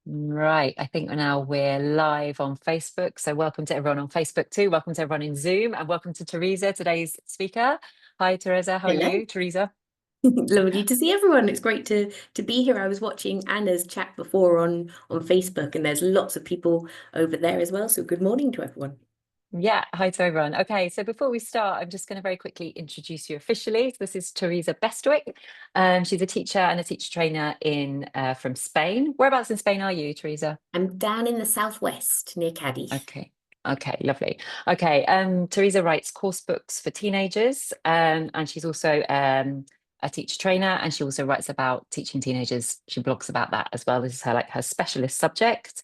Right, I think now we're live on Facebook. So welcome to everyone on Facebook too. Welcome to everyone in Zoom and welcome to Teresa, today's speaker. Hi, Teresa. How are Hello. you, Teresa? Lovely to see everyone. It's great to be here. I was watching Anna's chat before on Facebook, and there's lots of people over there as well. So good morning to everyone. Yeah, hi to everyone. Okay, so before we start, I'm just going to very quickly introduce you officially. So this is Teresa Bestwick. She's a teacher and a teacher trainer in from Spain. Whereabouts in Spain are you, Teresa? I'm down in the southwest near Cadiz. Okay. Okay, lovely. Okay, Teresa writes course books for teenagers, and she's also a teacher trainer, and she also writes about teaching teenagers. She blogs about that as well. This is her specialist subject.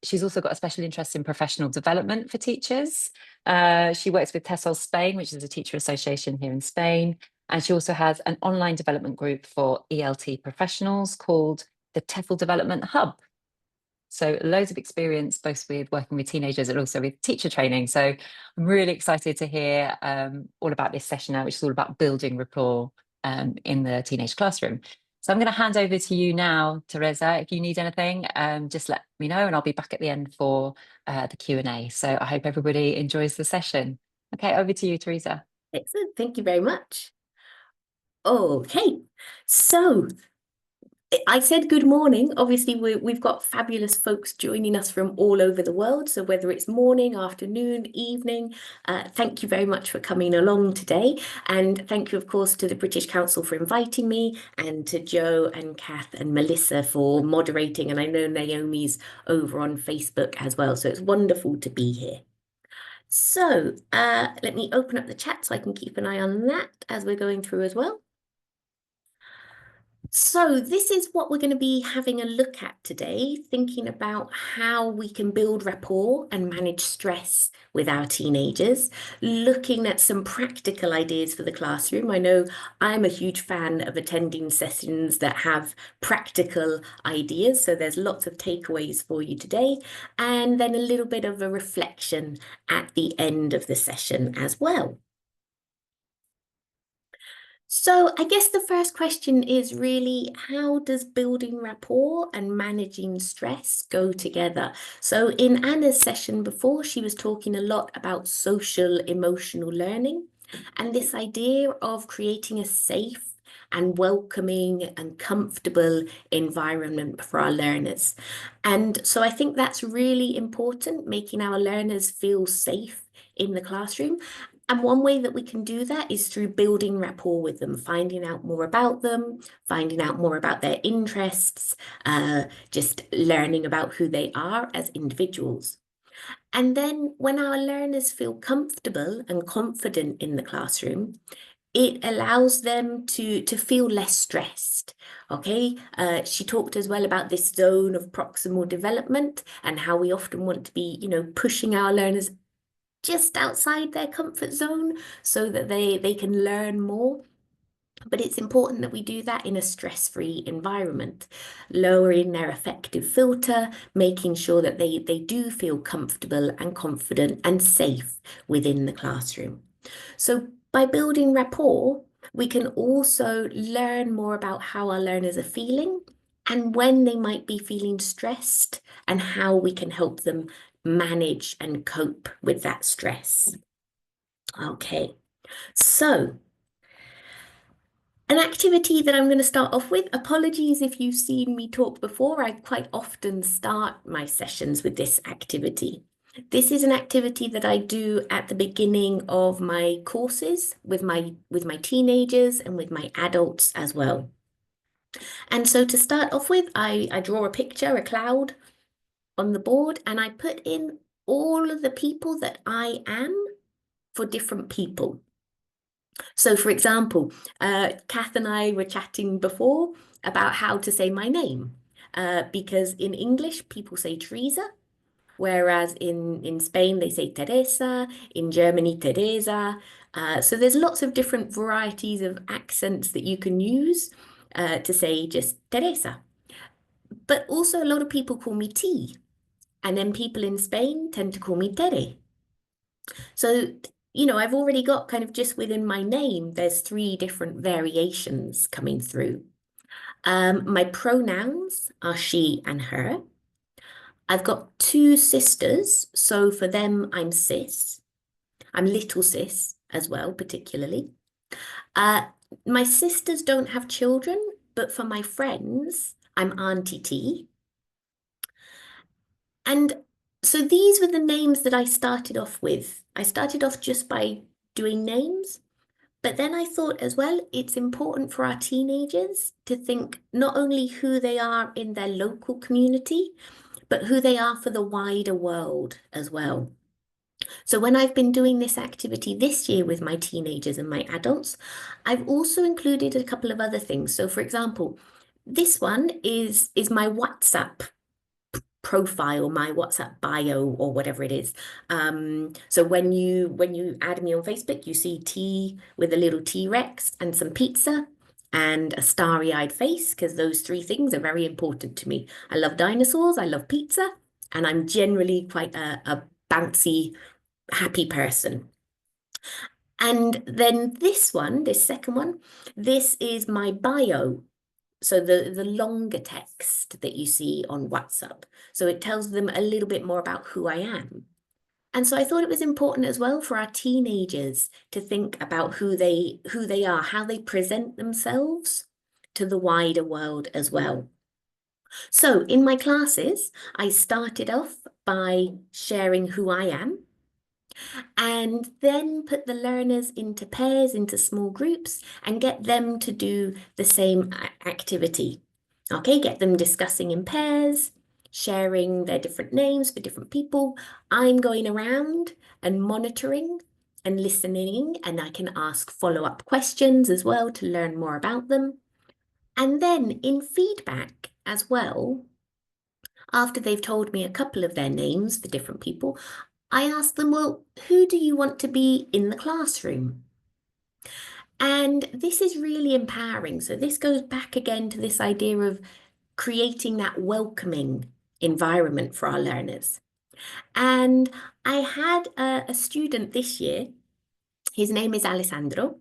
She's also got a special interest in professional development for teachers. She works with TESOL Spain, which is a teacher association here in Spain, and she also has an online development group for ELT professionals called the TEFL Development Hub. So loads of experience, both with working with teenagers and also with teacher training. So I'm really excited to hear all about this session now, which is all about building rapport in the teenage classroom. So I'm going to hand over to you now, Teresa. If you need anything, just let me know and I'll be back at the end for the Q&A. So I hope everybody enjoys the session. Okay, over to you, Teresa. Excellent. Thank you very much. Okay, so I said good morning. Obviously, we've got fabulous folks joining us from all over the world. So whether it's morning, afternoon, evening, thank you very much for coming along today. And thank you, of course, to the British Council for inviting me, and to Joe and Kath and Melissa for moderating. And I know Naomi's over on Facebook as well. So it's wonderful to be here. So let me open up the chat so I can keep an eye on that as we're going through as well. So this is what we're going to be having a look at today, thinking about how we can build rapport and manage stress with our teenagers, looking at some practical ideas for the classroom. I know I'm a huge fan of attending sessions that have practical ideas, so there's lots of takeaways for you today, and then a little bit of a reflection at the end of the session as well. So I guess the first question is really, how does building rapport and managing stress go together? So in Anna's session before, she was talking a lot about social emotional learning and this idea of creating a safe and welcoming and comfortable environment for our learners. And so I think that's really important, making our learners feel safe in the classroom. And one way that we can do that is through building rapport with them, finding out more about them, finding out more about their interests, just learning about who they are as individuals. And then when our learners feel comfortable and confident in the classroom, it allows them to feel less stressed. Okay, she talked as well about this zone of proximal development and how we often want to be, pushing our learners just outside their comfort zone so that they can learn more. But it's important that we do that in a stress-free environment, lowering their affective filter, making sure that they do feel comfortable and confident and safe within the classroom. So by building rapport, we can also learn more about how our learners are feeling and when they might be feeling stressed and how we can help them manage and cope with that stress. Okay, so an activity that I'm going to start off with, apologies if you've seen me talk before, I quite often start my sessions with this activity. This is an activity that I do at the beginning of my courses with my teenagers and with my adults as well. And so to start off with, I draw a picture, a cloud on the board, and I put in all of the people that I am for different people. So for example, Kath and I were chatting before about how to say my name, because in English, people say Teresa, whereas in Spain, they say Teresa, in Germany, Teresa. So there's lots of different varieties of accents that you can use to say just Teresa. But also a lot of people call me T, and then people in Spain tend to call me Tere. So, I've already got kind of just within my name, there's 3 different variations coming through. My pronouns are she and her. I've got two sisters, so for them, I'm sis. I'm little sis as well, particularly. Uh, my sisters don't have children, but for my friends, I'm Auntie T. And so these were the names that I started off with. I started off just by doing names, but then I thought as well, it's important for our teenagers to think not only who they are in their local community, but who they are for the wider world as well. So when I've been doing this activity this year with my teenagers and my adults, I've also included a couple of other things. So for example, this one is my WhatsApp profile, my WhatsApp bio or whatever it is. So when you add me on Facebook, you see T with a little T-Rex and some pizza and a starry-eyed face, because those three things are very important to me. I love dinosaurs, I love pizza, and I'm generally quite a bouncy, happy person. And then this one, this second one, this is my bio. So the longer text that you see on WhatsApp. So it tells them a little bit more about who I am. And so I thought it was important as well for our teenagers to think about who they are, how they present themselves to the wider world as well. So in my classes, I started off by sharing who I am, and then put the learners into pairs, into small groups, and get them to do the same activity. Okay, get them discussing in pairs, sharing their different names for different people. I'm going around and monitoring and listening, and I can ask follow-up questions as well to learn more about them. And then in feedback as well, after they've told me a couple of their names for different people, I ask them, well, who do you want to be in the classroom? And this is really empowering. So this goes back again to this idea of creating that welcoming environment for our learners. And I had a student this year, his name is Alessandro,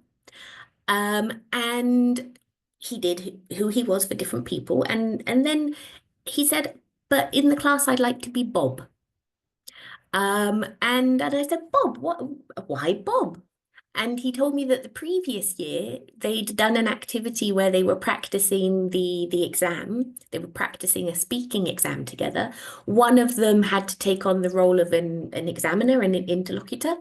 and he did who he was for different people. And then he said, but in the class, I'd like to be Bob. And I said, Bob, why Bob? And he told me that the previous year they'd done an activity where they were practicing the exam. They were practicing a speaking exam together. One of them had to take on the role of an examiner and an interlocutor.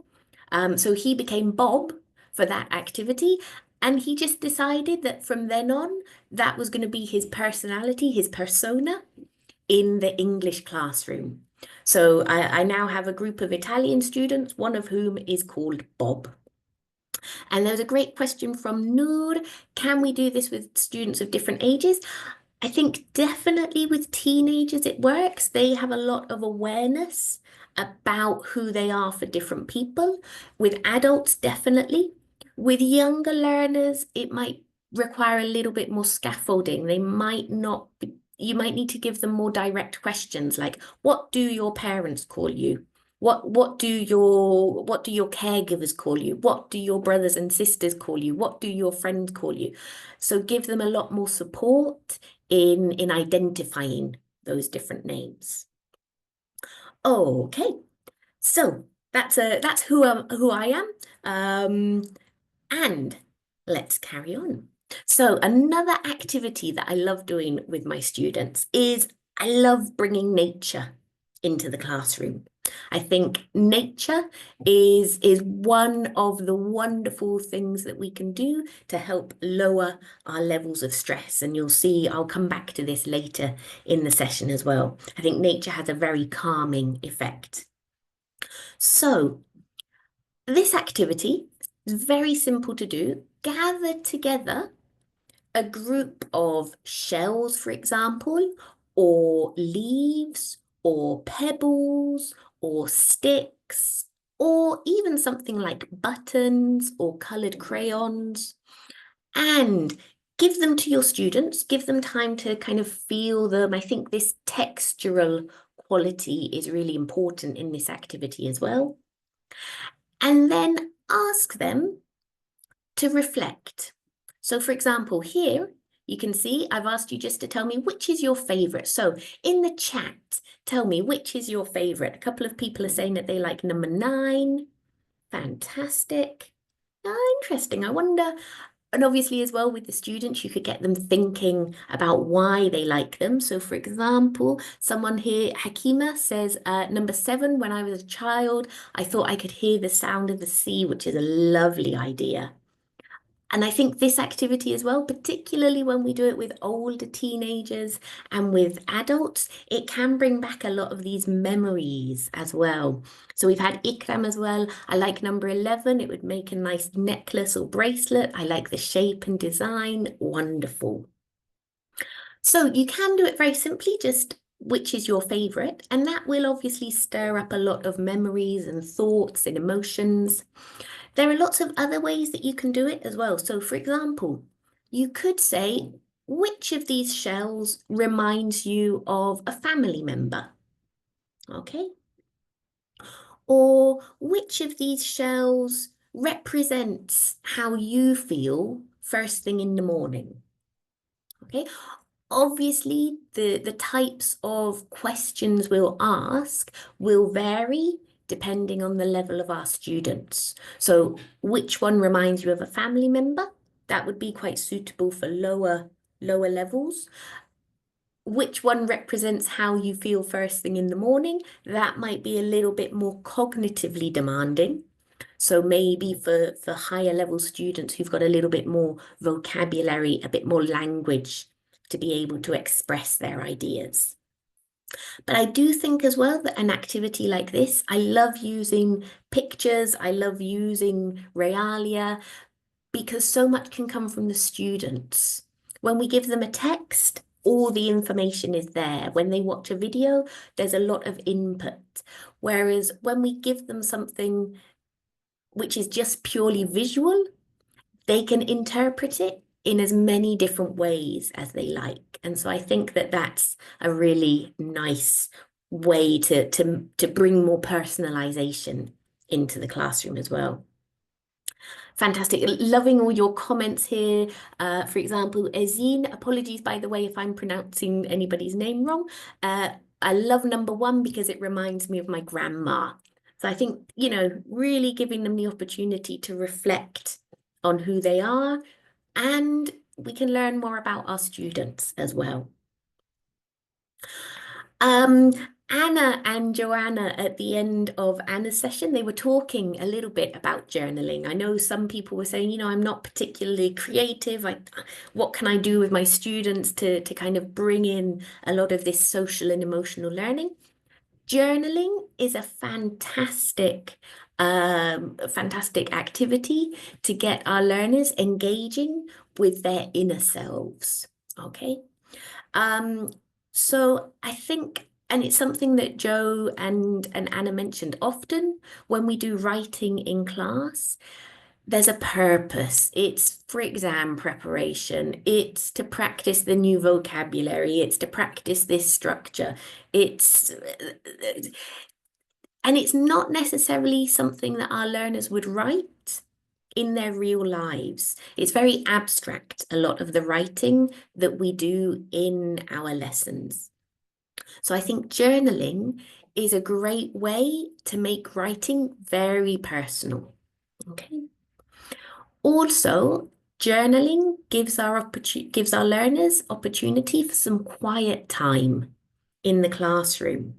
So he became Bob for that activity. And he just decided that from then on, that was going to be his personality, his persona in the English classroom. So I now have a group of Italian students, one of whom is called Bob. And there was a great question from Noor. Can we do this with students of different ages? I think definitely with teenagers it works. They have a lot of awareness about who they are for different people. With adults, definitely. With younger learners, it might require a little bit more scaffolding. They might not be, you might need to give them more direct questions like, what do your parents call you? What do your caregivers call you? What do your brothers and sisters call you? What do your friends call you? So give them a lot more support in identifying those different names. Okay, so that's who I am. And let's carry on. So another activity that I love doing with my students is I love bringing nature into the classroom. I think nature is one of the wonderful things that we can do to help lower our levels of stress. And you'll see, I'll come back to this later in the session as well. I think nature has a very calming effect. So this activity is very simple to do. Gather together a group of shells, for example, or leaves, or pebbles, or sticks, or even something like buttons or colored crayons, and give them to your students, give them time to kind of feel them. I think this textural quality is really important in this activity as well. And then ask them to reflect. So for example, here You can see I've asked you just to tell me which is your favorite. So in the chat, tell me which is your favorite. A couple of people are saying that they like number 9. Fantastic. Interesting. I wonder, and obviously as well with the students, you could get them thinking about why they like them. So for example, someone here, Hakima, says number 7, when I was a child, I thought I could hear the sound of the sea, which is a lovely idea. And I think this activity as well, particularly when we do it with older teenagers and with adults, it can bring back a lot of these memories as well. So we've had Ikram as well. I like number 11. It would make a nice necklace or bracelet. I like the shape and design. Wonderful. So you can do it very simply, just which is your favorite, and that will obviously stir up a lot of memories and thoughts and emotions. There are lots of other ways that you can do it as well. So for example, you could say, which of these shells reminds you of a family member? Okay. Or which of these shells represents how you feel first thing in the morning? Okay. Obviously, the types of questions we'll ask will vary depending on the level of our students. So which one reminds you of a family member? That would be quite suitable for lower levels. Which one represents how you feel first thing in the morning? That might be a little bit more cognitively demanding. So maybe for higher level students who've got a little bit more vocabulary, a bit more language to be able to express their ideas. But I do think as well that an activity like this, I love using pictures, I love using realia, because so much can come from the students. When we give them a text, all the information is there. When they watch a video, there's a lot of input. Whereas when we give them something which is just purely visual, they can interpret it in as many different ways as they like. And so I think that that's a really nice way to bring more personalization into the classroom as well. Fantastic. Loving all your comments here. For example, Ezine, apologies, by the way, if I'm pronouncing anybody's name wrong. I love number 1 because it reminds me of my grandma. So I think, really giving them the opportunity to reflect on who they are, and we can learn more about our students as well. Anna and Joanna, at the end of Anna's session, they were talking a little bit about journaling. I know some people were saying, I'm not particularly creative. What can I do with my students to kind of bring in a lot of this social and emotional learning? Journaling is a fantastic activity to get our learners engaging with their inner selves. Okay. So I think, and it's something that Joe and Anna mentioned often when we do writing in class, there's a purpose. It's for exam preparation. It's to practice the new vocabulary. It's to practice this structure. And it's not necessarily something that our learners would write in their real lives. It's very abstract, a lot of the writing that we do in our lessons. So I think journaling is a great way to make writing very personal. Okay. Also, journaling gives our learners opportunity for some quiet time in the classroom.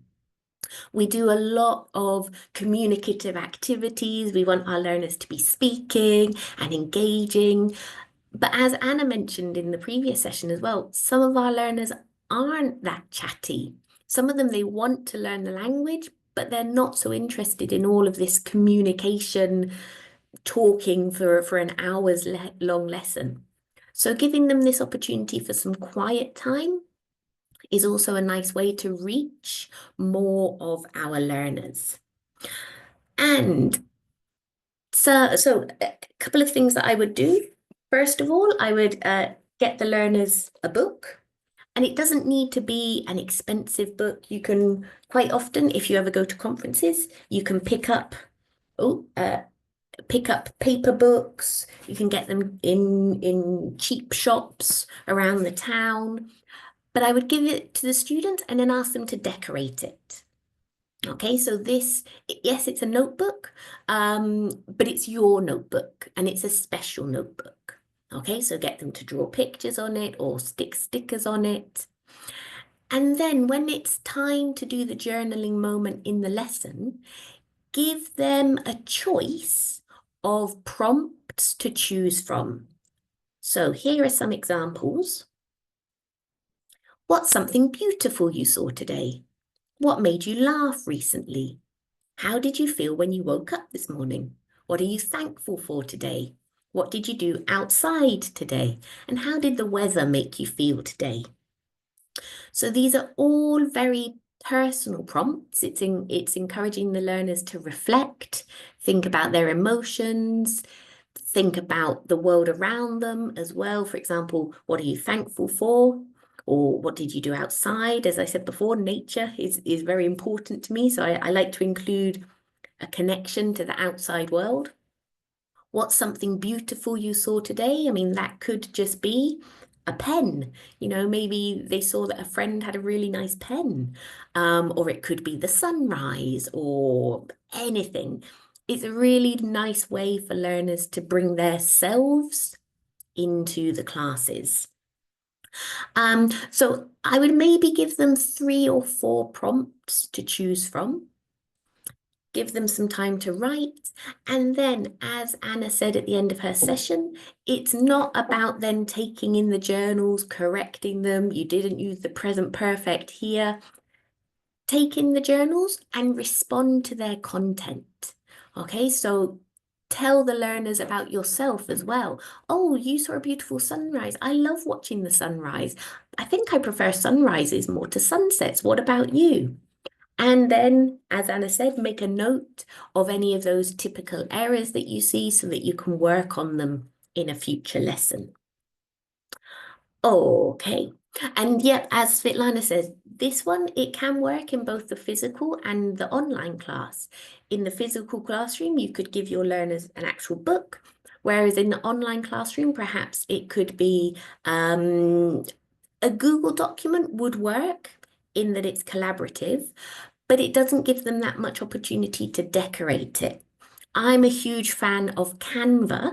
We do a lot of communicative activities. We want our learners to be speaking and engaging. But as Anna mentioned in the previous session as well, some of our learners aren't that chatty. Some of them, they want to learn the language, but they're not so interested in all of this communication, talking for an hour's long lesson. So giving them this opportunity for some quiet time is also a nice way to reach more of our learners. And so a couple of things that I would do. First of all, I would get the learners a book. And it doesn't need to be an expensive book. You can quite often, if you ever go to conferences, you can pick up, pick up paper books. You can get them in cheap shops around the town. But I would give it to the students and then ask them to decorate it. Okay, so this, yes, it's a notebook, but it's your notebook and it's a special notebook. Okay, so get them to draw pictures on it or stick stickers on it. And then when it's time to do the journaling moment in the lesson, give them a choice of prompts to choose from. So here are some examples. What's something beautiful you saw today? What made you laugh recently? How did you feel when you woke up this morning? What are you thankful for today? What did you do outside today? And how did the weather make you feel today? So these are all very personal prompts. It's encouraging the learners to reflect, think about their emotions, think about the world around them as well. For example, what are you thankful for? Or what did you do outside? As I said before, nature is very important to me. So I like to include a connection to the outside world. What's something beautiful you saw today? I mean, that could just be a pen. You know, maybe they saw that a friend had a really nice pen, or it could be the sunrise or anything. It's a really nice way for learners to bring their selves into the classes. So I would maybe give them 3 or 4 prompts to choose from. Give them some time to write. And then, as Anna said at the end of her session, it's not about then taking in the journals, correcting them. You didn't use the present perfect here. Take in the journals and respond to their content. Okay, so tell the learners about yourself as well. Oh, you saw a beautiful sunrise. I love watching the sunrise. I think I prefer sunrises more to sunsets. What about you? And then, as Anna said, make a note of any of those typical errors that you see so that you can work on them in a future lesson. Okay. And yep, as Svetlana says, this one, it can work in both the physical and the online class. In the physical classroom, you could give your learners an actual book, whereas in the online classroom, perhaps it could be a Google document would work in that it's collaborative, but it doesn't give them that much opportunity to decorate it. I'm a huge fan of Canva,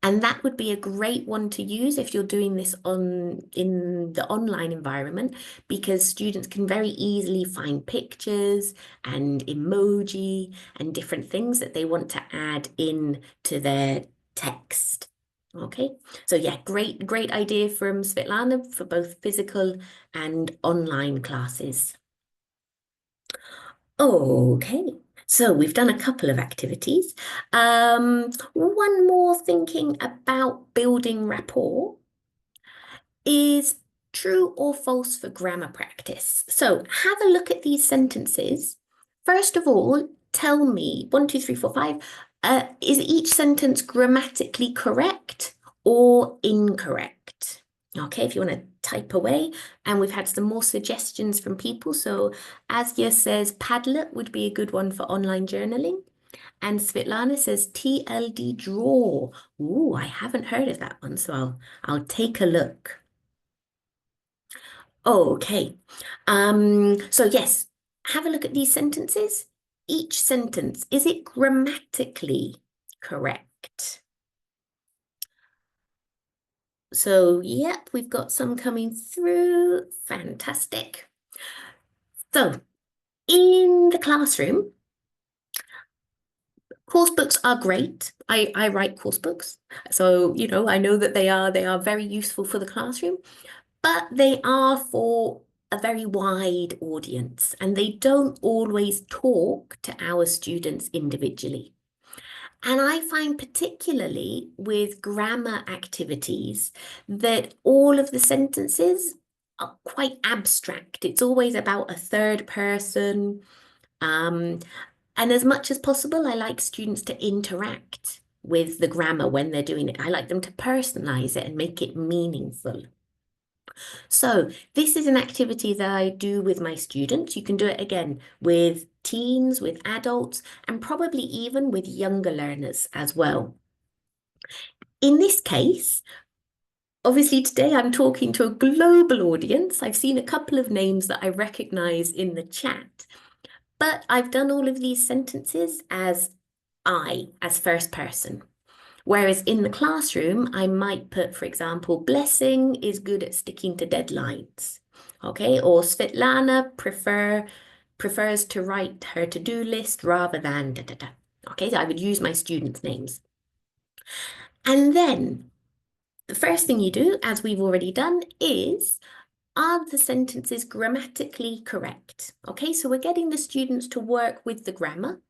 and that would be a great one to use if you're doing this in the online environment, because students can very easily find pictures and emoji and different things that they want to add in to their text. Okay, so yeah, great idea from Svetlana for both physical and online classes. Okay, so we've done a couple of activities. One more thinking about building rapport is true or false for grammar practice. So have a look at these sentences. First of all, tell me, 1, 2, 3, 4, 5, is each sentence grammatically correct or incorrect? Okay, if you want to type away, and we've had some more suggestions from people. So Asya says Padlet would be a good one for online journaling. And Svetlana says TLD draw. Ooh, I haven't heard of that one, so I'll take a look. Okay. So yes, have a look at these sentences. Each sentence, is it grammatically correct? So, yep, we've got some coming through. Fantastic. So, in the classroom, course books are great. I write course books. So, you know, I know that they are very useful for the classroom, but they are for a very wide audience and they don't always talk to our students individually. And I find particularly with grammar activities that all of the sentences are quite abstract. It's always about a third person. And as much as possible, I like students to interact with the grammar when they're doing it. I like them to personalize it and make it meaningful. So this is an activity that I do with my students. You can do it again with teens, with adults, and probably even with younger learners as well. In this case, obviously today I'm talking to a global audience. I've seen a couple of names that I recognize in the chat, but I've done all of these sentences as I, as first person. Whereas in the classroom, I might put, for example, Blessing is good at sticking to deadlines. Okay, or Svetlana prefers to write her to-do list rather than da da da. Okay, so I would use my students' names. And then the first thing you do, as we've already done, is are the sentences grammatically correct? Okay, so we're getting the students to work with the grammar.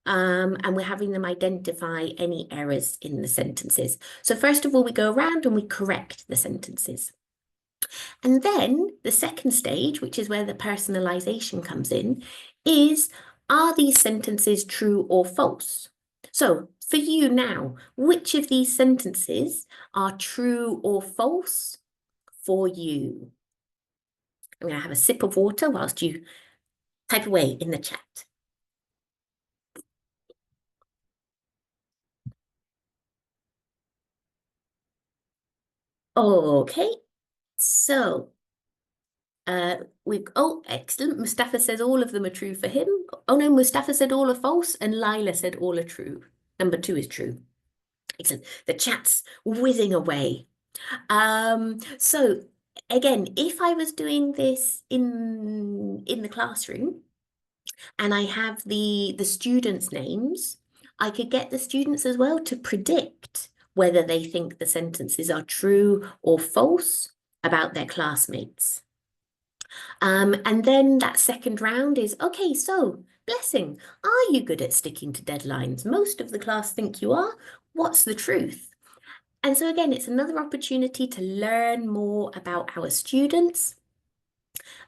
And we're having them identify any errors in the sentences. So first of all, we go around and we correct the sentences. And then the second stage, which is where the personalization comes in, is are these sentences true or false? So for you now, which of these sentences are true or false for you? I'm going to have a sip of water whilst you type away in the chat. Okay, so oh, excellent. Mustafa says all of them are true for him. Oh no, Mustafa said all are false, and Lila said all are true. Number 2 is true. Excellent. The chat's whizzing away. So again, if I was doing this in the classroom and I have the students' names, I could get the students as well to predict whether they think the sentences are true or false about their classmates. And then that second round is, okay, so Blessing, are you good at sticking to deadlines? Most of the class think you are. What's the truth? And so again, it's another opportunity to learn more about our students,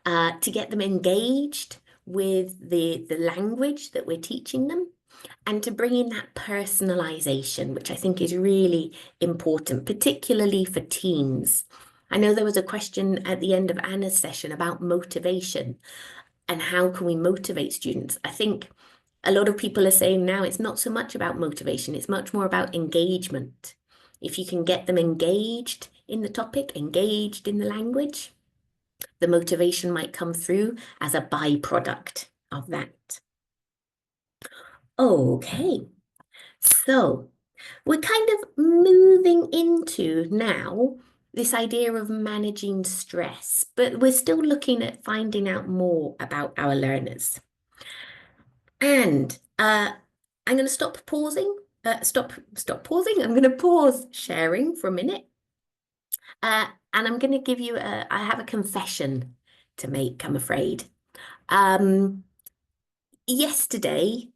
to get them engaged with the language that we're teaching them, and to bring in that personalization, which I think is really important, particularly for teens. I know there was a question at the end of Anna's session about motivation and how can we motivate students. I think a lot of people are saying now it's not so much about motivation, it's much more about engagement. If you can get them engaged in the topic, engaged in the language, the motivation might come through as a byproduct of that. Okay, so we're kind of moving into now this idea of managing stress, but we're still looking at finding out more about our learners. And I'm going to stop pausing. Stop pausing. I'm going to pause sharing for a minute. And I'm going to give you I have a confession to make, I'm afraid. Yesterday,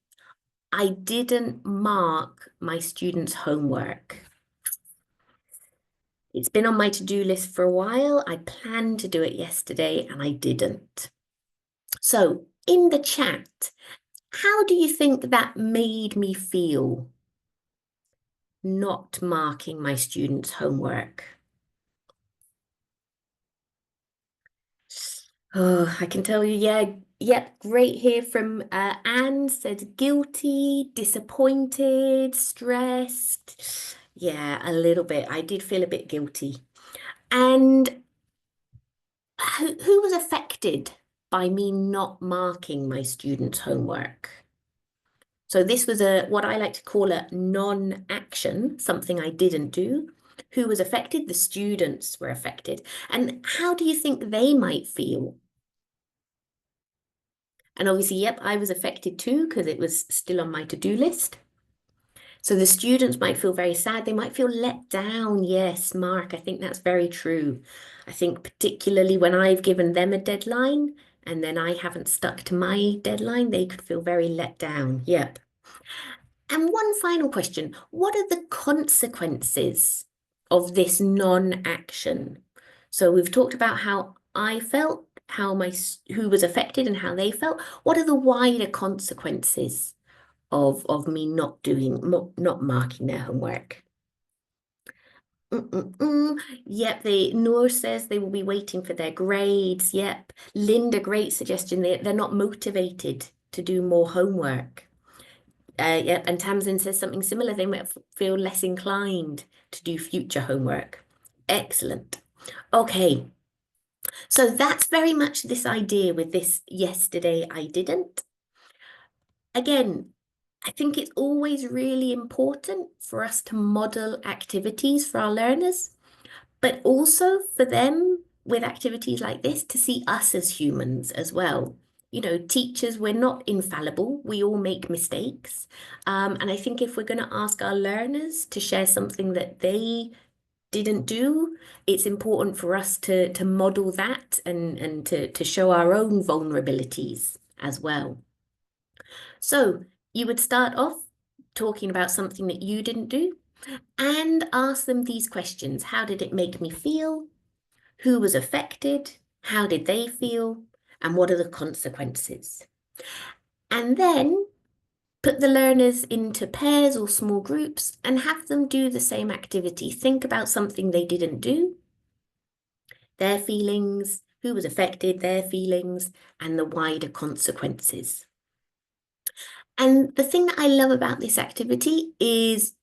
I didn't mark my students' homework. It's been on my to-do list for a while. I planned to do it yesterday and I didn't. So in the chat, how do you think that made me feel, not marking my students' homework? Oh, I can tell you, yep, great here from Anne said guilty, disappointed, stressed. Yeah, a little bit. I did feel a bit guilty. And who was affected by me not marking my students' homework? So this was what I like to call a non-action, something I didn't do. Who was affected? The students were affected. And how do you think they might feel? And obviously, yep, I was affected too because it was still on my to-do list. So the students might feel very sad. They might feel let down. Yes, Mark, I think that's very true. I think particularly when I've given them a deadline and then I haven't stuck to my deadline, they could feel very let down. Yep. And one final question, what are the consequences of this non-action? So we've talked about how I felt, who was affected and how they felt. What are the wider consequences of me not marking their homework? Yep, Noor says they will be waiting for their grades. Yep. Linda, great suggestion. They're not motivated to do more homework. Yeah, and Tamsin says something similar. They might feel less inclined to do future homework. Excellent. Okay, so that's very much this idea with this yesterday I didn't. Again, I think it's always really important for us to model activities for our learners, but also for them with activities like this to see us as humans as well. You know, teachers, we're not infallible. We all make mistakes. And I think if we're going to ask our learners to share something that they didn't do, it's important for us to model that and to show our own vulnerabilities as well. So you would start off talking about something that you didn't do and ask them these questions. How did it make me feel? Who was affected? How did they feel? And what are the consequences? And then put the learners into pairs or small groups and have them do the same activity. Think about something they didn't do, their feelings, who was affected, their feelings, and the wider consequences. And the thing that I love about this activity is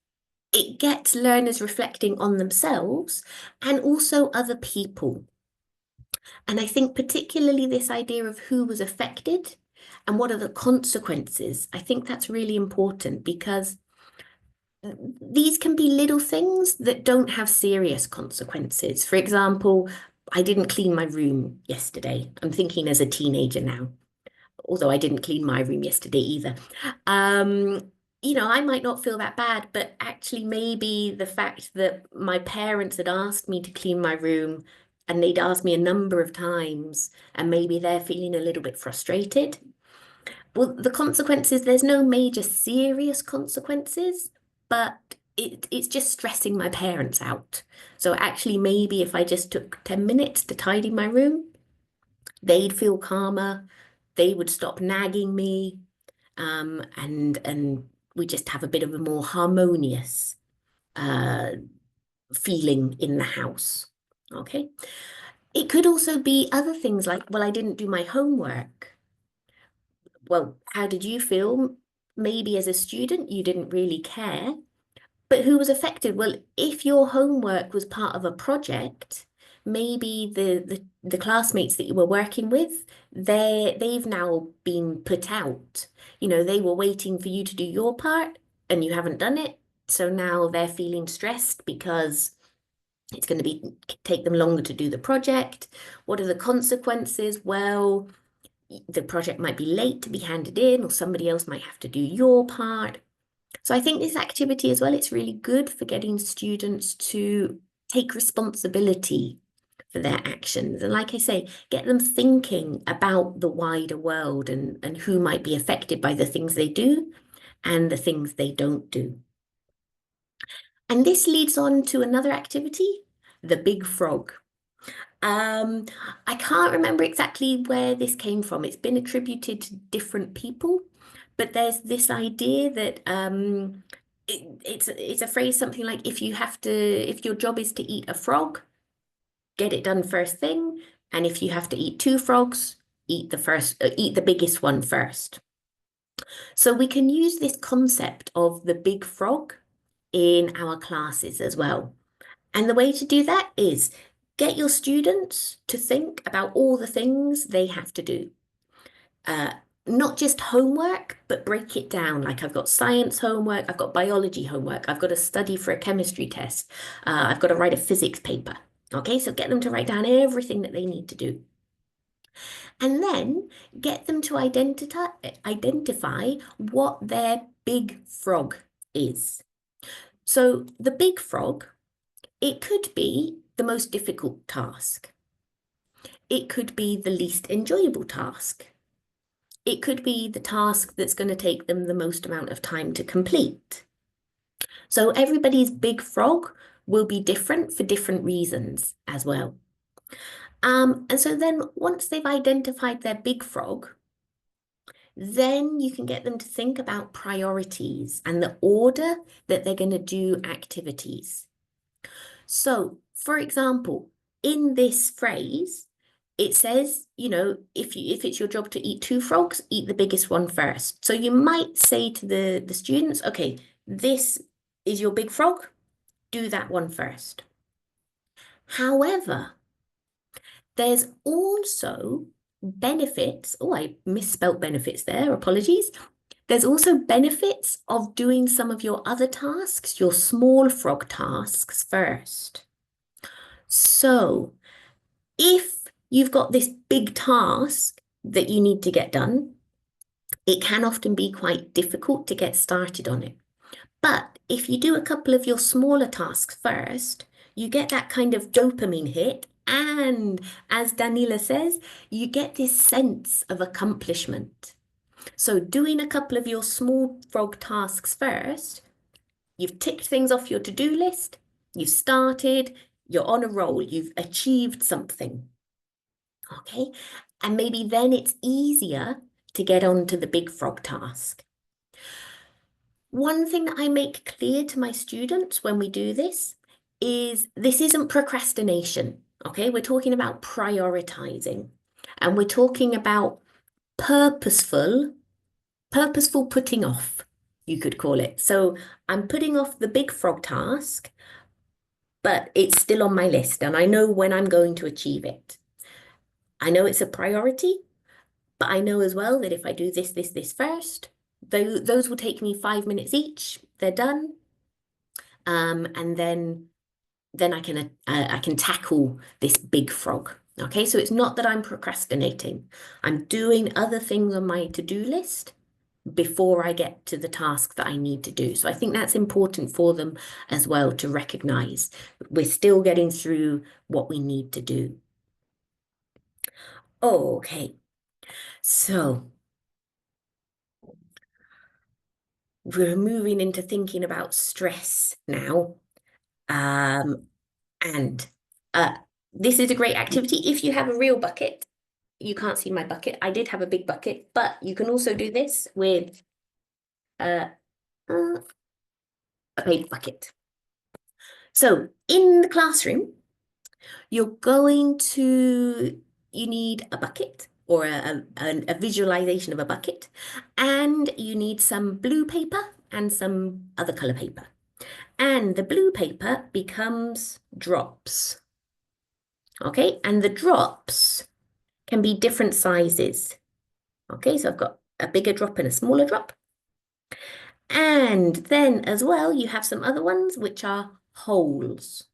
it gets learners reflecting on themselves and also other people. And I think particularly this idea of who was affected and what are the consequences, I think that's really important because these can be little things that don't have serious consequences. For example, I didn't clean my room yesterday. I'm thinking as a teenager now, although I didn't clean my room yesterday either. You know, I might not feel that bad, but actually maybe the fact that my parents had asked me to clean my room and they'd asked me a number of times, and maybe they're feeling a little bit frustrated. Well, the consequences, there's no major serious consequences, but it's just stressing my parents out. So actually, maybe if I just took 10 minutes to tidy my room, they'd feel calmer, they would stop nagging me, and we just have a bit of a more harmonious feeling in the house. Okay. It could also be other things like, well, I didn't do my homework. Well, how did you feel? Maybe as a student, you didn't really care, but who was affected? Well, if your homework was part of a project, maybe the classmates that you were working with, they've now been put out. You know, they were waiting for you to do your part and you haven't done it. So now they're feeling stressed because it's going to take them longer to do the project. What are the consequences? Well, the project might be late to be handed in, or somebody else might have to do your part. So I think this activity as well, it's really good for getting students to take responsibility for their actions. And like I say, get them thinking about the wider world and who might be affected by the things they do and the things they don't do. And this leads on to another activity, the big frog. I can't remember exactly where this came from. It's been attributed to different people, but there's this idea that it's a phrase something like if your job is to eat a frog, get it done first thing, and if you have to eat two frogs, eat the biggest one first. So we can use this concept of the big frog in our classes as well. And the way to do that is get your students to think about all the things they have to do. Not just homework, but break it down. Like I've got science homework, I've got biology homework, I've got to study for a chemistry test, I've got to write a physics paper. Okay, so get them to write down everything that they need to do. And then get them to identify what their big frog is. So the big frog, it could be the most difficult task. It could be the least enjoyable task. It could be the task that's going to take them the most amount of time to complete. So everybody's big frog will be different for different reasons as well. And so then once they've identified their big frog, then you can get them to think about priorities and the order that they're going to do activities. So, for example, in this phrase, it says, you know, if it's your job to eat 2 frogs, eat the biggest one first. So you might say to the students, okay, this is your big frog, do that one first. However, there's also benefits. Oh, I misspelt benefits there, apologies. There's also benefits of doing some of your other tasks, your small frog tasks first. So if you've got this big task that you need to get done, it can often be quite difficult to get started on it. But if you do a couple of your smaller tasks first, you get that kind of dopamine hit. And as Daniela says, you get this sense of accomplishment. So doing a couple of your small frog tasks first, you've ticked things off your to-do list, you've started, you're on a roll, you've achieved something. Okay, and maybe then it's easier to get on to the big frog task. One thing that I make clear to my students when we do this isn't procrastination. Okay, we're talking about prioritizing, and we're talking about purposeful putting off, you could call it. So I'm putting off the big frog task, but it's still on my list and I know when I'm going to achieve it. I know it's a priority, but I know as well that if I do this first, those will take me 5 minutes each. They're done. And then I can tackle this big frog. Okay, so it's not that I'm procrastinating. I'm doing other things on my to-do list before I get to the task that I need to do. So I think that's important for them as well to recognize. We're still getting through what we need to do. Okay, so we're moving into thinking about stress now. And this is a great activity. If you have a real bucket, you can't see my bucket. I did have a big bucket, but you can also do this with a paper bucket. So in the classroom, you need a bucket or a visualization of a bucket, and you need some blue paper and some other color paper. And the blue paper becomes drops. Okay, and the drops can be different sizes. Okay, so I've got a bigger drop and a smaller drop. And then as well, you have some other ones which are holes.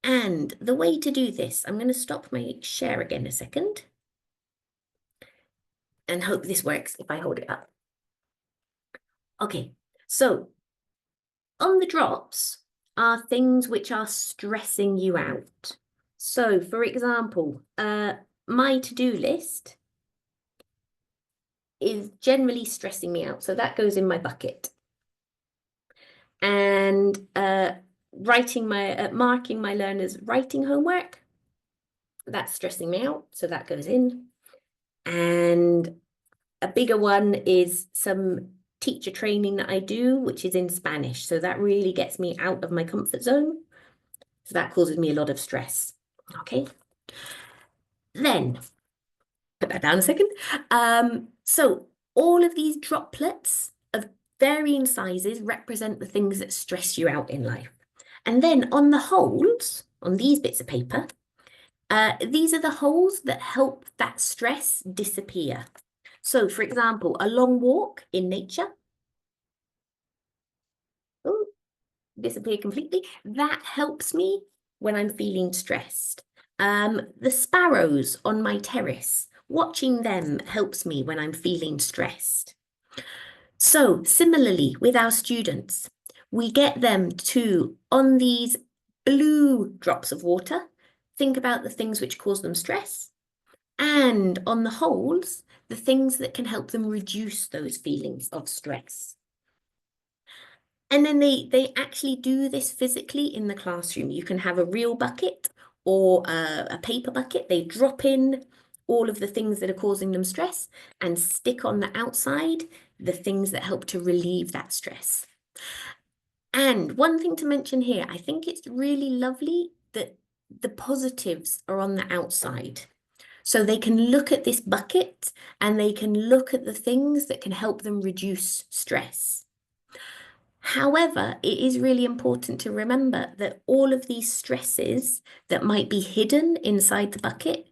And the way to do this, I'm going to stop my share again a second and hope this works if I hold it up. Okay, so on the drops are things which are stressing you out. So for example, my to-do list is generally stressing me out. So that goes in my bucket. And marking my learners' writing homework, that's stressing me out. So that goes in. And a bigger one is some teacher training that I do, which is in Spanish. So that really gets me out of my comfort zone. So that causes me a lot of stress. Okay. Then, put that down a second. So all of these droplets of varying sizes represent the things that stress you out in life. And then on the holes, on these bits of paper, these are the holes that help that stress disappear. So for example, a long walk in nature, disappear completely. That helps me when I'm feeling stressed. The sparrows on my terrace, watching them helps me when I'm feeling stressed. So similarly with our students, we get them to, on these blue drops of water, think about the things which cause them stress, and on the holes, the things that can help them reduce those feelings of stress. And then they actually do this physically in the classroom. You can have a real bucket or a paper bucket. They drop in all of the things that are causing them stress and stick on the outside the things that help to relieve that stress. And one thing to mention here, I think it's really lovely that the positives are on the outside. So they can look at this bucket and they can look at the things that can help them reduce stress. However, it is really important to remember that all of these stresses that might be hidden inside the bucket,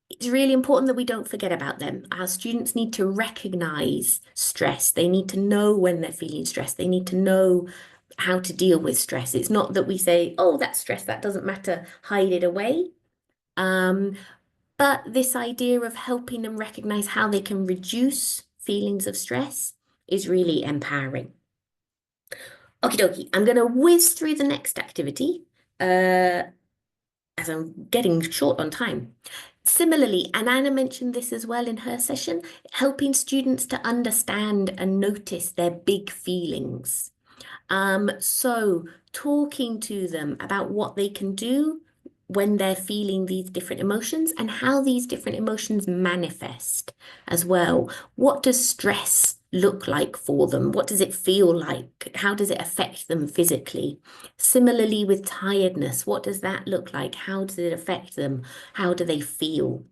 it's really important that we don't forget about them. Our students need to recognize stress. They need to know when they're feeling stressed. They need to know how to deal with stress. It's not that we say, oh, that's stress, that doesn't matter, hide it away. But this idea of helping them recognize how they can reduce feelings of stress is really empowering. Okie dokie, I'm going to whiz through the next activity as I'm getting short on time. Similarly, and Anna mentioned this as well in her session, helping students to understand and notice their big feelings. So talking to them about what they can do when they're feeling these different emotions and how these different emotions manifest as well. What does stress look like for them? What does it feel like? How does it affect them physically? Similarly with tiredness, what does that look like? How does it affect them? How do they feel?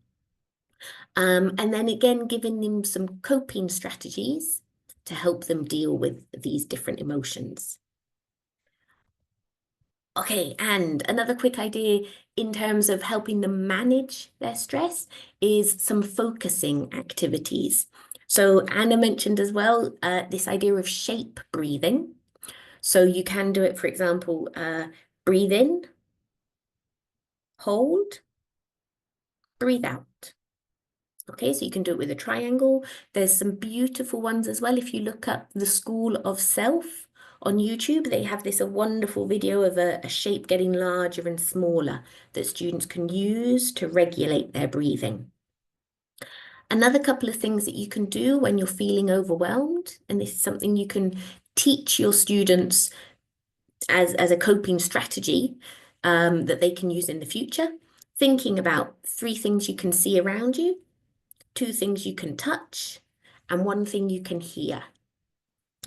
And then again, giving them some coping strategies to help them deal with these different emotions. Okay, and another quick idea in terms of helping them manage their stress is some focusing activities. So Anna mentioned as well this idea of shape breathing. So you can do it, for example, breathe in, hold, breathe out. Okay, so you can do it with a triangle. There's some beautiful ones as well. If you look up the School of Self on YouTube, they have this a wonderful video of a shape getting larger and smaller that students can use to regulate their breathing. Another couple of things that you can do when you're feeling overwhelmed, and this is something you can teach your students as a coping strategy that they can use in the future, thinking about 3 things you can see around you, 2 things you can touch, and 1 thing you can hear.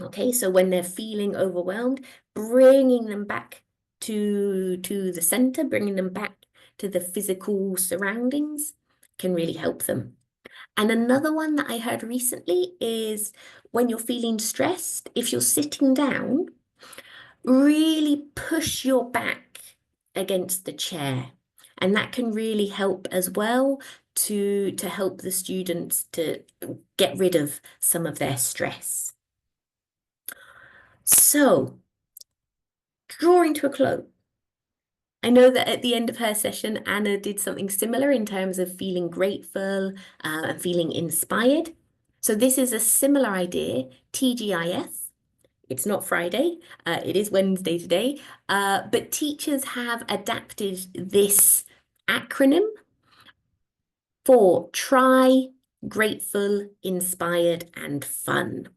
Okay, so when they're feeling overwhelmed, bringing them back to the center, bringing them back to the physical surroundings can really help them. And another one that I heard recently is when you're feeling stressed, if you're sitting down, really push your back against the chair. And that can really help as well to help the students to get rid of some of their stress. So, drawing to a close. I know that at the end of her session, Anna did something similar in terms of feeling grateful and feeling inspired. So this is a similar idea, TGIF. It's not Friday, it is Wednesday today, but teachers have adapted this acronym for try, grateful, inspired, and fun.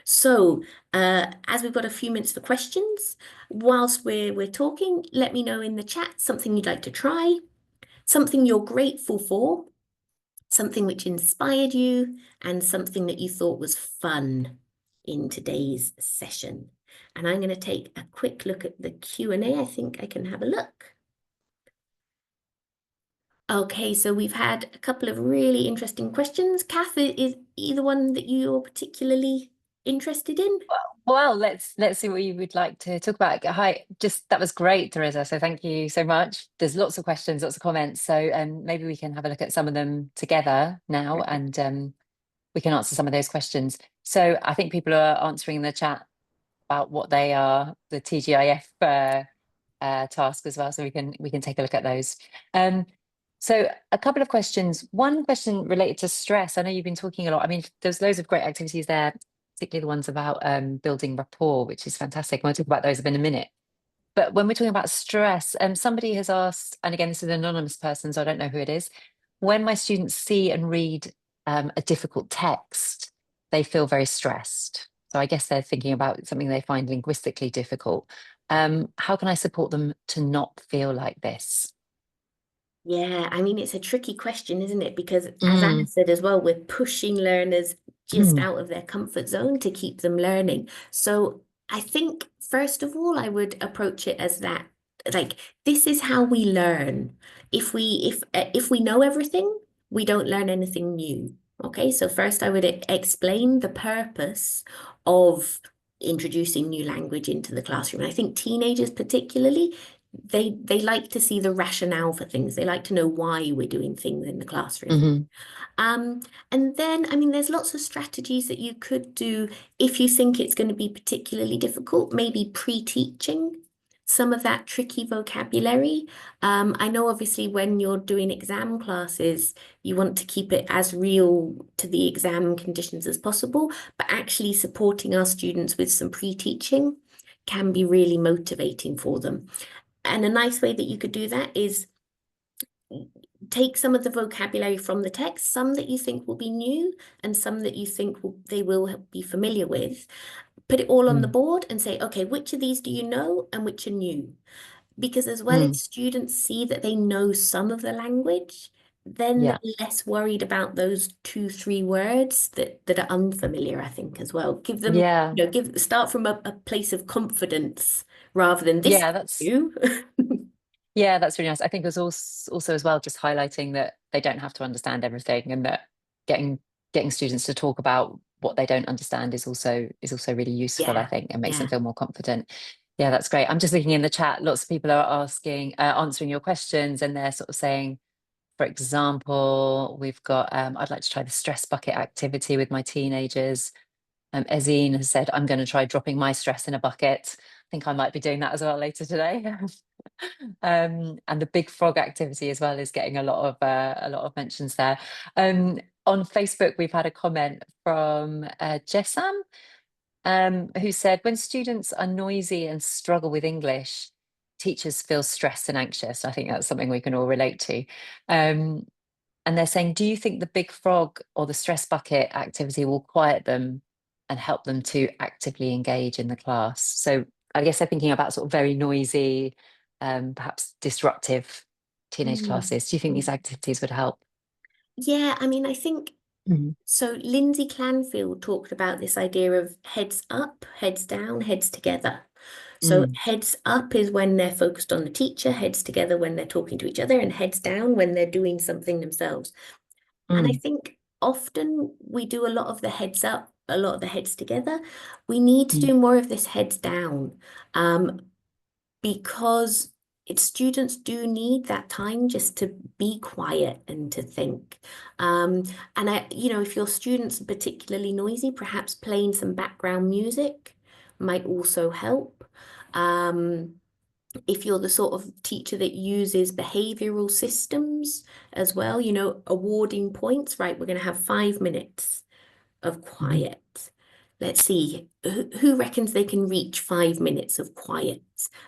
So as we've got a few minutes for questions, whilst we're talking, let me know in the chat something you'd like to try, something you're grateful for, something which inspired you, and something that you thought was fun in today's session. And I'm going to take a quick look at the Q&A. I think I can have a look. Okay, so we've had a couple of really interesting questions. Kath, is either one that you're particularly interested in? Well, let's see what you would like to talk about. Hi, that was great, Teresa. So thank you so much. There's lots of questions, lots of comments. So maybe we can have a look at some of them together now, and we can answer some of those questions. So I think people are answering in the chat about what they are, the TGIF task as well. So we can take a look at those. So a couple of questions. One question related to stress. I know you've been talking a lot. I mean, there's loads of great activities there, particularly the ones about building rapport, which is fantastic. We'll talk about those in a minute. But when we're talking about stress, somebody has asked, and again, this is an anonymous person, so I don't know who it is. When my students see and read a difficult text, they feel very stressed. So I guess they're thinking about something they find linguistically difficult. How can I support them to not feel like this? Yeah, I mean, it's a tricky question, isn't it? Because as Anna said as well, we're pushing learners just out of their comfort zone to keep them learning. So I think, first of all, I would approach it as that like this is how we learn. If we know everything, we don't learn anything new. Okay, so first I would explain the purpose of introducing new language into the classroom. And I think teenagers particularly, they like to see the rationale for things. They like to know why we're doing things in the classroom. Hmm. Um, and then, I mean, there's lots of strategies that you could do if you think it's going to be particularly difficult, maybe pre-teaching some of that tricky vocabulary. I know obviously when you're doing exam classes, you want to keep it as real to the exam conditions as possible, but actually supporting our students with some pre-teaching can be really motivating for them. And a nice way that you could do that is take some of the vocabulary from the text, some that you think will be new and some that you think they will be familiar with. Put it all on the Mm. board and say, okay, which of these do you know and which are new? Because as well Mm. as students see that they know some of the language, then Yeah. they're less worried about those 2, 3 words that are unfamiliar, I think, as well. Give them, Yeah. start from a place of confidence rather than this Yeah, that's new. yeah, that's really nice. I think it was also as well just highlighting that they don't have to understand everything, and that getting getting students to talk about what they don't understand is also really useful, I Yeah, think, and makes them yeah. feel more confident. Yeah, that's great. I'm just looking in the chat. Lots of people are asking, answering your questions, and they're sort of saying, for example, we've got I'd like to try the stress bucket activity with my teenagers. Ezine has said, I'm going to try dropping my stress in a bucket. I think I might be doing that as well later today. And the big frog activity as well is getting a lot of mentions there. On Facebook, we've had a comment from Jessam, who said, when students are noisy and struggle with English, teachers feel stressed and anxious. I think that's something we can all relate to. Um, and they're saying, do you think the big frog or the stress bucket activity will quiet them and help them to actively engage in the class? So I guess they're thinking about sort of very noisy, perhaps disruptive teenage Mm, classes. Do you think these mm. activities would help? Yeah, I mean, I think Mhm. so. Lindsay Clanfield talked about this idea of heads up, heads down, heads together. So, Mm, heads up is when they're focused on the teacher, heads together when they're talking to each other, and heads down when they're doing something themselves. And I mm, think often we do a lot of the heads up, a lot of the heads together. We need to mm, do more of this heads down. Um, because students do need that time just to be quiet and to think. Um, and if your students are particularly noisy, perhaps playing some background music might also help. Um, if you're the sort of teacher that uses behavioral systems as well, awarding points, right? We're going to have 5 minutes of mhm. quiet. Let's see, who reckons they can reach 5 minutes of quiet?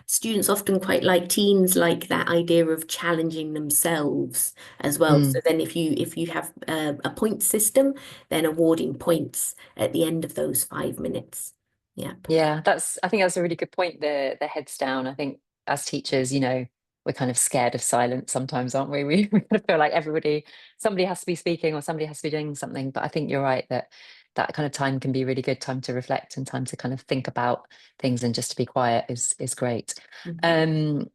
Students often quite like teens like that idea of challenging themselves as well. So Mm. then if you have a point system, then awarding points at the end of those 5 minutes. Yeah. Yeah, I think that's a really good point. The heads down. I think as teachers, we're kind of scared of silence sometimes, aren't we? We kind of feel like somebody has to be speaking or somebody has to be doing something. But I think you're right that that kind of time can be really good time to reflect and time to kind of think about things, and just to be quiet is great. Mhm. Um,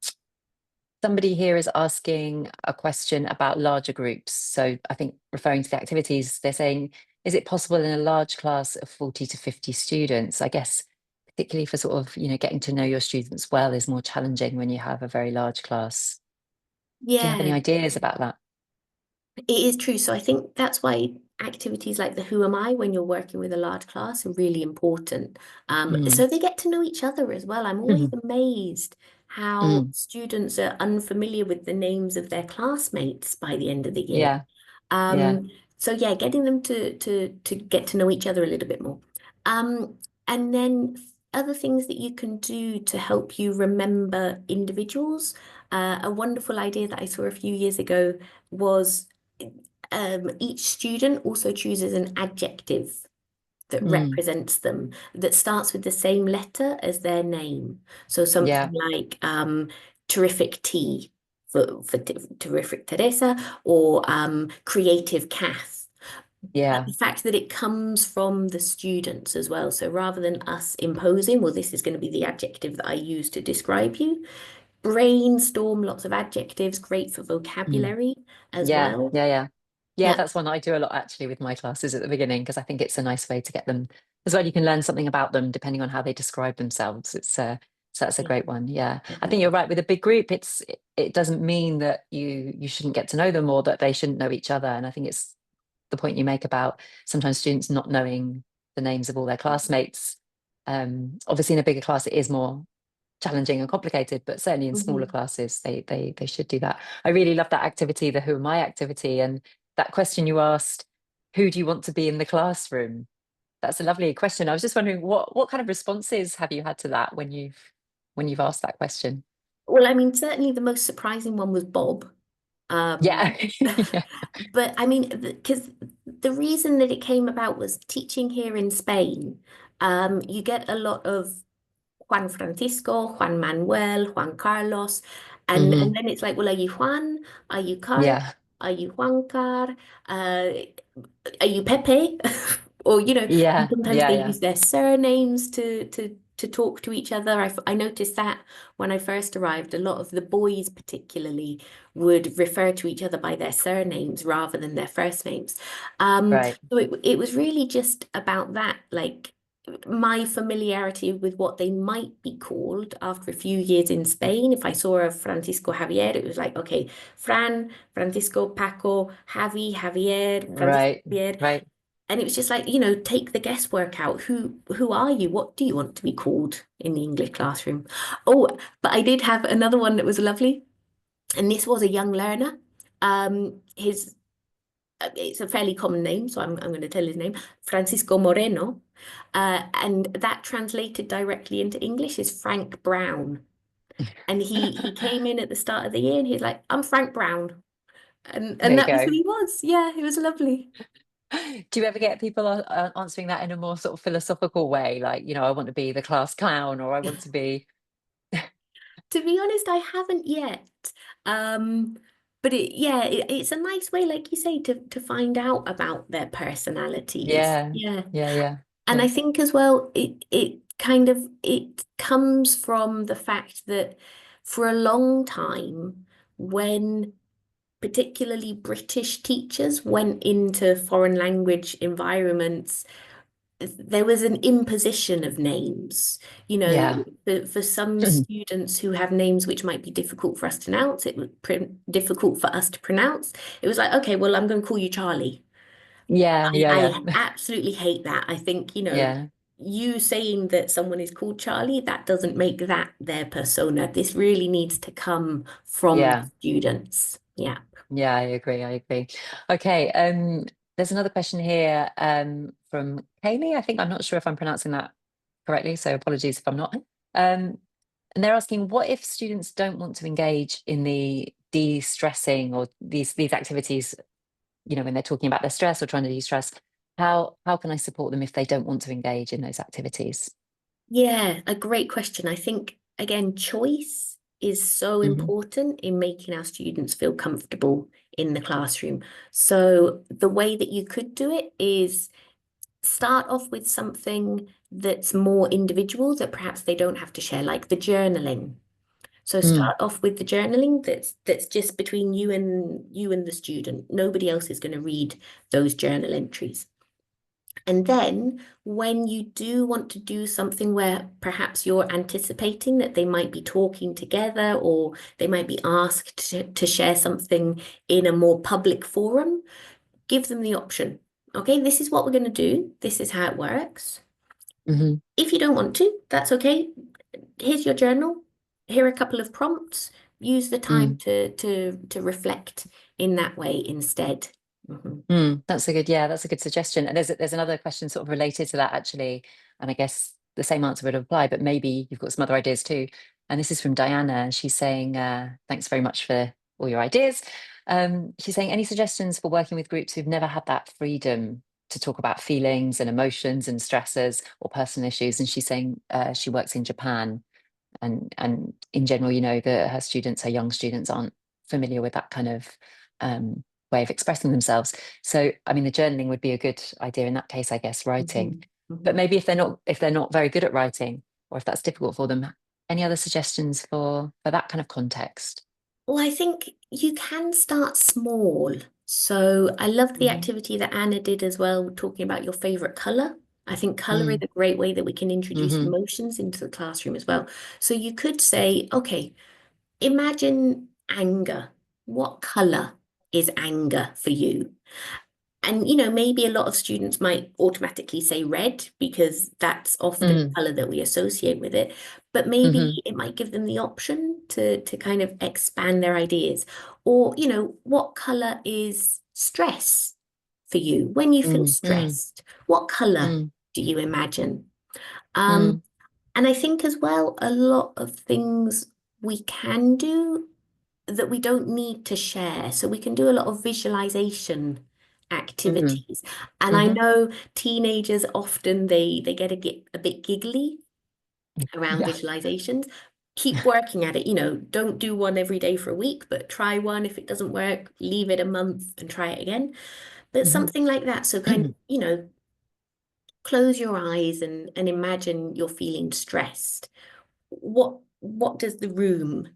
Somebody here is asking a question about larger groups. So I think referring to the activities, they're saying, is it possible in a large class of 40 to 50 students? I guess particularly for sort of, getting to know your students well is more challenging when you have a very large class. Do you have any Yeah. ideas about that? It is true. So I think that's why activities like the Who Am I when you're working with a large class are really important. Mm, So they get to know each other as well. I'm always mhm, amazed how mm, students are unfamiliar with the names of their classmates by the end of the year. yeah, yeah. Um, so yeah, getting them to get to know each other a little bit more. And then other things that you can do to help you remember individuals. A wonderful idea that I saw a few years ago was each student also chooses an adjective that Mm, represents them that starts with the same letter as their name. So something yeah, like terrific T for terrific Teresa, or creative Kath. But yeah. the fact that it comes from the students as well. So rather than us imposing, well, this is going to be the adjective that I use to describe you, Brainstorm lots of adjectives, great for Mm. vocabulary as Yeah, well. yeah, yeah. Yeah, Yeah. that's one that I do a lot actually with my classes at the beginning because I think it's a nice way to get them as well. You can learn something about them depending on how they describe themselves. So that's a Yeah, great one. Yeah. I think you're definitely. right with a big group, it doesn't mean that you shouldn't get to know them or that they shouldn't know each other. And I think it's the point you make about sometimes students not knowing the names of all their classmates. Obviously in a bigger class it is more challenging and complicated, but certainly in smaller Mhm. classes, they should do that. I really love that activity, the who am I activity, and that question you asked, who do you want to be in the classroom? That's a lovely question. I was just wondering what kind of responses have you had to that when you've asked that question? Well, I mean, certainly the most surprising one was Bob. Um, Yeah. Yeah. but I mean, because the reason that it came about was teaching here in Spain. You get a lot of Juan Francisco, Juan Manuel, Juan Carlos, and Hmm. then it's like, well, are you Juan? Are you Carlos? Yeah. Are you Juancar? Uh, are you Pepe? Or, and Yeah. sometimes Yeah. they Yeah. use their surnames to talk to each other. I noticed that when I first arrived, a lot of the boys particularly would refer to each other by their surnames rather than their first names. Right. So it was really just about that, like my familiarity with what they might be called after a few years in Spain. If I saw a Francisco Javier, it was like, okay, Fran, Francisco, Paco, Javier, Francisco Right. Javier. Right. And it was just like, take the guesswork out. Who are you? What do you want to be called in the English classroom? Oh, but I did have another one that was lovely. And this was a young learner. His It's a fairly common name, so I'm going to tell his name, Francisco Moreno. And that translated directly into English is Frank Brown. And he came in at the start of the year and he's like, I'm Frank Brown. And There you that was who go. he was. Yeah, it was lovely. Do you ever get people answering that in a more sort of philosophical way, like, I want to be the class clown, or I want to be, To be honest, I haven't yet. Um, but it's a nice way, like you say, to find out about their personalities. yeah, Yeah. yeah, yeah, And yeah, I think as well, it comes from the fact that for a long time, when particularly British teachers went into foreign language environments, there was an imposition of names. yeah, For some students who have names which might be difficult for us to pronounce, it was difficult for us to pronounce. It was like, okay, well, I'm going to call you Charlie. yeah, yeah, I yeah, absolutely hate that. I think, yeah, you saying that someone is called Charlie, that doesn't make that their persona. This really needs to come from the yeah, students. Yeah. yeah. I agree. I agree. Okay. There's another question here from Kaylee. I think I'm not sure if I'm pronouncing that correctly, so apologies if I'm not. And they're asking, what if students don't want to engage in the de-stressing or these activities, when they're talking about their stress or trying to de-stress? How can I support them if they don't want to engage in those activities? Yeah, a great question. I think, again, choice is so Hmm. important in making our students feel comfortable in the classroom. So the way that you could do it is start off with something that's more individual that perhaps they don't have to share, like the journaling. So Mm. start off with the journaling that's just between you and the student. Nobody else is going to read those journal entries. And then when you do want to do something where perhaps you're anticipating that they might be talking together or they might be asked to share something in a more public forum, give them the option. Okay, this is what we're going to do. This is how it works. Hmm. If you don't want to, that's okay. Here's your journal. Here are a couple of prompts. Use the time Mm. to reflect in that way instead. Mhm. Mm. That's a good suggestion. And there's another question sort of related to that actually, and I guess the same answer would apply, but maybe you've got some other ideas too. And this is from Diana, and she's saying, thanks very much for all your ideas. She's saying, any suggestions for working with groups who've never had that freedom to talk about feelings and emotions and stresses or personal issues? And she's saying she works in Japan, and in general, that her young students aren't familiar with that kind of way of expressing themselves. So, I mean, the journaling would be a good idea in that case, I guess, writing. Mhm. But Mhm. maybe if they're not very good at writing, or if that's difficult for them, any other suggestions for that kind of context? Well, I think you can start small. So I loved the Mm, activity that Anna did as well, talking about your favorite color. I think color is mm, a great way that we can introduce hmm emotions into the classroom as well. So you could say, okay, imagine anger. What color is anger for you? And, maybe a lot of students might automatically say red because that's often the mm, color that we associate with it. But maybe hmm it might give them the option to kind of expand their ideas. Or, what color is stress for you? When you feel mm, mm, stressed, what color mm, do you imagine? Um, mm, and I think as well, a lot of things we can do that we don't need to share. So we can do a lot of visualization mm, activities. And I hmm know teenagers often they get a bit giggly around Yeah. visualizations. Keep working at it, don't do one every day for a week, but try one. If it doesn't work, leave it a month and try it again. But hmm something like that. So kind of, close your eyes and imagine you're feeling stressed. What does the room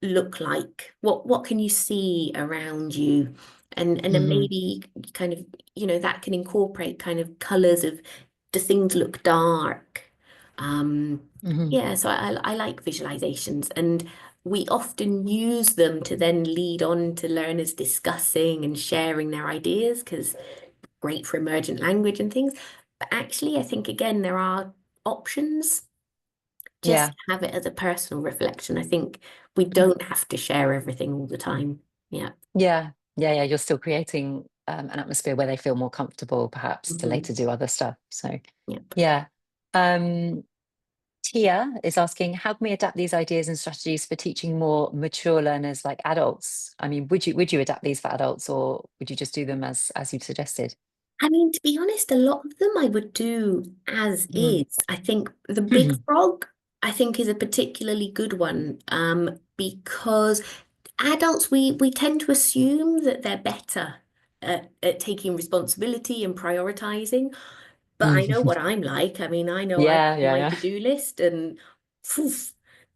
look like? What can you see around you? And then hmm maybe kind of, that can incorporate kind of colors of, do things look dark? Um, hmm yeah, so I like visualizations, and we often use them to then lead on to learners discussing and sharing their ideas, because great for emergent language and things. But actually, I think again, there are options. Just Yeah. have it as a personal reflection. I think we don't have to share everything all the time. Yeah. Yeah. Yeah. Yeah. You're still creating an atmosphere where they feel more comfortable, perhaps to Hmm. later do other stuff. So, Yep. yeah. Um, Tia is asking, how can we adapt these ideas and strategies for teaching more mature learners like adults? I mean, would you adapt these for adults, or would you just do them as you've suggested? I mean, to be honest, a lot of them I would do as Mm. is. I think the big frog, I think, is a particularly good one, because adults, we tend to assume that they're better at taking responsibility and prioritizing. But I know Mm. what I'm like. I mean, I know I've Yeah, got yeah, my yeah. to-do list, and phew,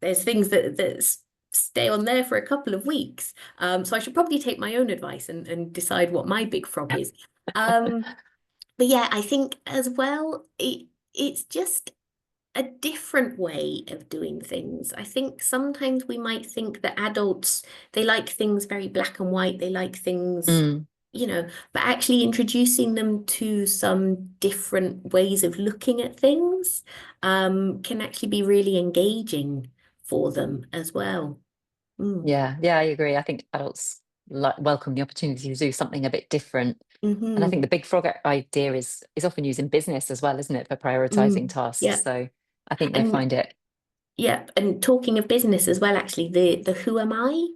there's things that stay on there for a couple of weeks. So I should probably take my own advice and decide what my big frog is. Um, but yeah, I think as well, it's just a different way of doing things. I think sometimes we might think that adults, they like things very black and white. They like things, Mm, but actually introducing them to some different ways of looking at things, can actually be really engaging for them as well. Mm. yeah, yeah, I agree. I think adults welcome the opportunity to do something a bit different. And I think Hmm. the big frog idea is often used in business as well, isn't it, for prioritizing Mm. tasks. Yeah. So I think they And find it. yeah, and talking of business as well, actually, the who am I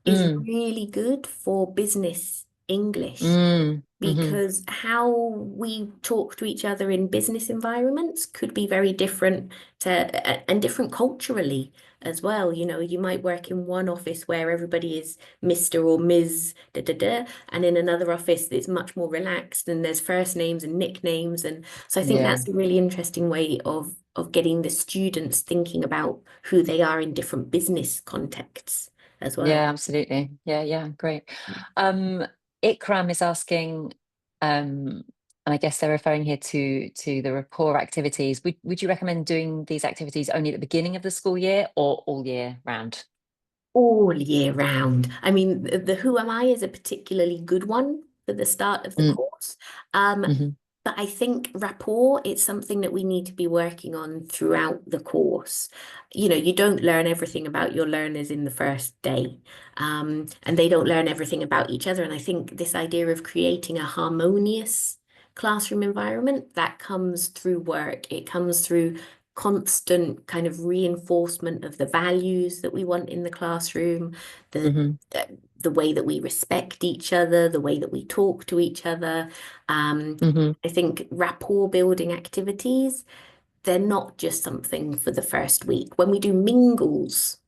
is Mm, really good for business English, mm, hmm because how we talk to each other in business environments could be very different and different culturally as well. You might work in one office where everybody is Mr. or Ms. Da, da, da, and in another office it's much more relaxed and there's first names and nicknames. And so I think Yeah. that's a really interesting way of getting the students thinking about who they are in different business contexts as well. Yeah, absolutely. Yeah, yeah, great. Um, Ikram is asking, and I guess they're referring here to the rapport activities. Would you recommend doing these activities only at the beginning of the school year or all year round? All year round. I mean, the Who Am I is a particularly good one for the start of the Mm, course. Um, hmm but I think rapport, it's something that we need to be working on throughout the course. You don't learn everything about your learners in the first day, and they don't learn everything about each other. And I think this idea of creating a harmonious classroom environment, that comes through work. It comes through constant kind of reinforcement of the values that we want in the classroom, the hmm the way that we respect each other, the way that we talk to each other. Um, hmm I think rapport building activities, they're not just something for the first week. When we do mingles,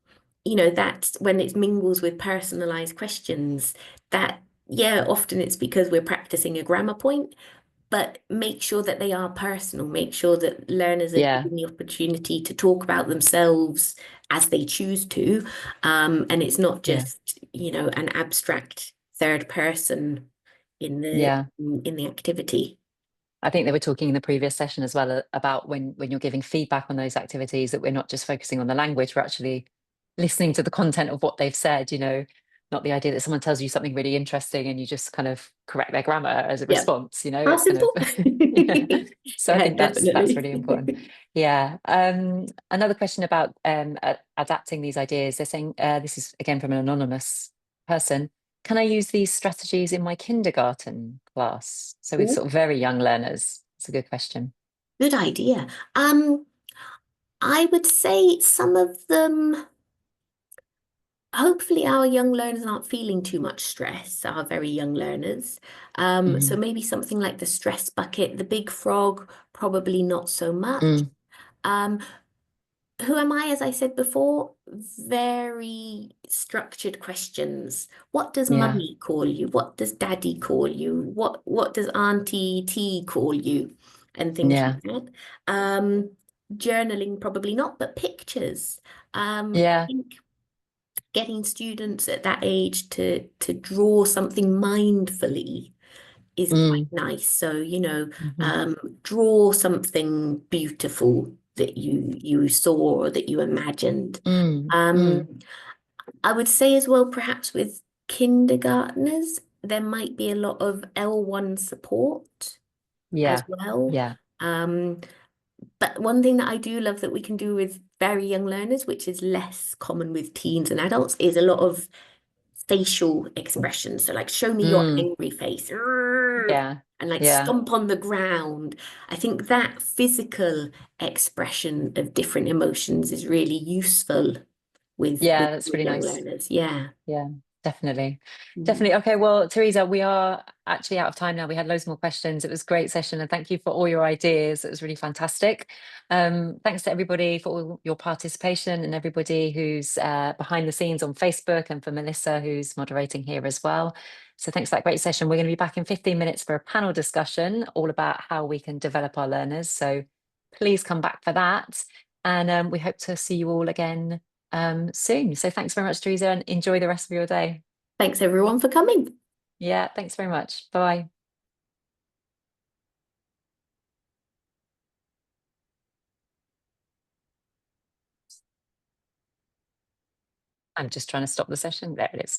that's when it's mingles with personalized questions, that, yeah, often it's because we're practicing a grammar point, but make sure that they are personal, make sure that learners are Yeah, given the opportunity to talk about themselves as they choose to. And it's not yeah, just, an abstract third person in the yeah. in the activity. I think they were talking in the previous session as well about when you're giving feedback on those activities, that we're not just focusing on the language, we're actually listening to the content of what they've said, not the idea that someone tells you something really interesting and you just kind of correct their grammar as a Yeah. response, How it's kind of simple? yeah. So I Yeah, think that's definitely. really important. Yeah. Another question about adapting these ideas. They're saying, this is again from an anonymous person. Can I use these strategies in my kindergarten class? So with Ooh, sort of very young learners. It's a good question. good idea. I would say some of them. Hopefully, our young learners aren't feeling too much stress, our very young learners. So Mhm. maybe something like the stress bucket, the big frog, probably not so much. Mm, Um, who am I? As I said before, very structured questions. What does yeah. mummy call you? What does daddy call you? What does Auntie T call you? And things Yeah. like that. Um, journaling, probably not, but pictures. I Yeah. think getting students at that age to draw something mindfully is quite Mm, nice. So, mhm, draw something beautiful that you saw or that you imagined. mm, Um, mm. I would say as well, perhaps with kindergartners, there might be a lot of L1 support as Yeah. well. Yeah. Um, but one thing that I do love that we can do with very young learners, which is less common with teens and adults, is a lot of facial expressions. So like show me your Mm, angry face. "Arr," yeah. and like Yeah. stomp on the ground. I think that physical expression of different emotions is really useful with Yeah. That's with really young nice. learners. Yeah. Yeah, definitely. Mm. Definitely. Okay, well, Teresa, we are actually out of time now. We had loads more questions. It was a great session, and thank you for all your ideas. It was really fantastic. Thanks to everybody for all your participation and everybody who's behind the scenes on Facebook, and for Melissa, who's moderating here as well. So thanks for that great session. We're going to be back in 15 minutes for a panel discussion all about how we can develop our learners. So please come back for that. And we hope to see you all again soon. So thanks very much, Teresa, and enjoy the rest of your day. Thanks everyone for coming. Yeah, thanks very much. Bye. I'm just trying to stop the session. There it is.